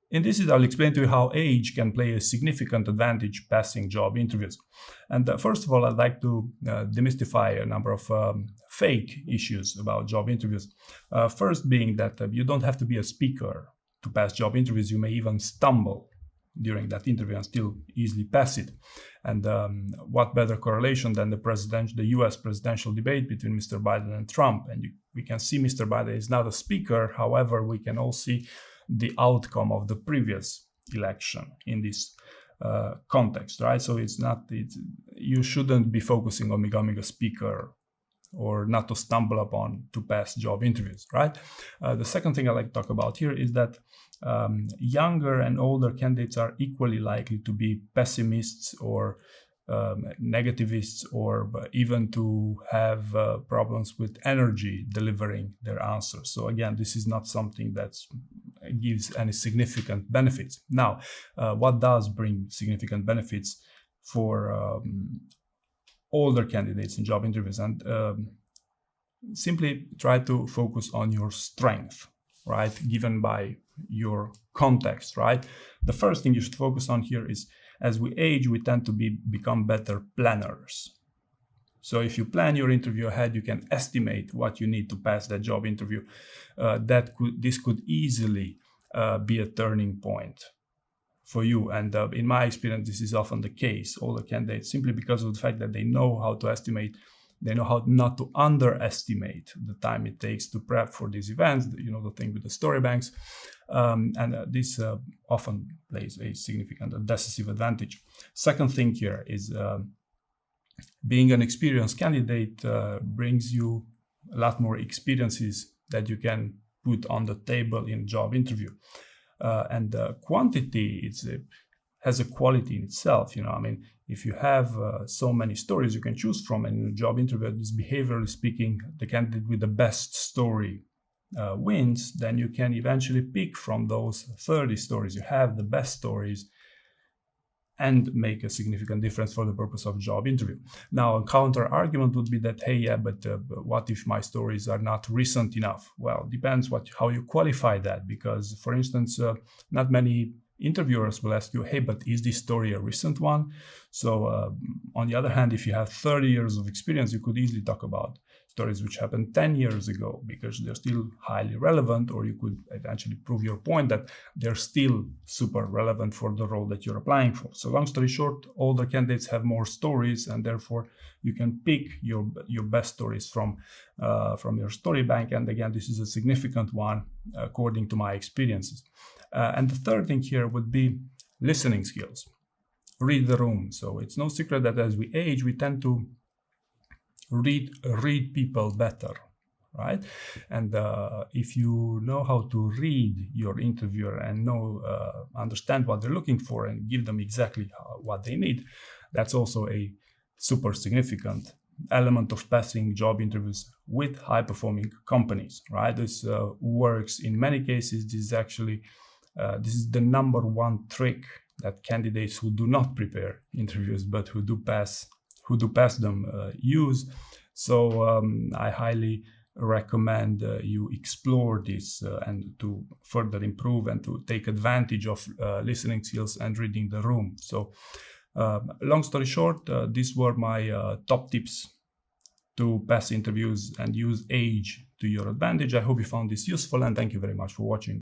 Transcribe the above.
In this, I'll explain to you how age can play a significant advantage passing job interviews. And first of all, I'd like to demystify a number of fake issues about job interviews. First being that you don't have to be a speaker to pass job interviews. You may even stumble during that interview and still easily pass it. And what better correlation than the US presidential debate between Mr. Biden and Trump. And we can see Mr. Biden is not a speaker. However, we can all see the outcome of the previous election in this context, right? So you shouldn't be focusing on becoming a speaker or not to stumble upon to pass job interviews, right? The second thing I like to talk about here is that younger and older candidates are equally likely to be pessimists or negativists, or even to have problems with energy delivering their answers. So again, this is not something that gives any significant benefits. Now, what does bring significant benefits for older candidates in job interviews? And simply try to focus on your strength, right, given by your context, right? The first thing you should focus on here is, as we age, we tend to become better planners. So if you plan your interview ahead, you can estimate what you need to pass that job interview. This could easily be a turning point for you. And in my experience, this is often the case. Older candidates, simply because of the fact that they know how to estimate, they know how not to underestimate the time it takes to prep for these events, the thing with the story banks. This often plays a significant and decisive advantage. Second thing here is being an experienced candidate brings you a lot more experiences that you can put on the table in a job interview. And quantity has a quality in itself. If you have so many stories you can choose from, and in a job interview, this behaviorally speaking, the candidate with the best story wins, then you can eventually pick from those 30 stories. You have the best stories and make a significant difference for the purpose of job interview. Now, a counter argument would be that, hey, yeah, but what if my stories are not recent enough? Well, depends how you qualify that, because, for instance, not many interviewers will ask you, hey, but is this story a recent one? So on the other hand, if you have 30 years of experience, you could easily talk about stories which happened 10 years ago because they're still highly relevant, or you could eventually prove your point that they're still super relevant for the role that you're applying for. So long story short, older candidates have more stories, and therefore you can pick your best stories from your story bank. And again, this is a significant one according to my experiences. And the third thing here would be listening skills. Read the room. So it's no secret that as we age, we tend to read people better, right? And if you know how to read your interviewer and understand what they're looking for and give them exactly what they need, that's also a super significant element of passing job interviews with high-performing companies, right? This works in many cases. This is the number one trick that candidates who do not prepare interviews but who do pass them use. So I highly recommend you explore this and to further improve and to take advantage of listening skills and reading the room. So long story short, these were my top tips to pass interviews and use age to your advantage. I hope you found this useful, and thank you very much for watching.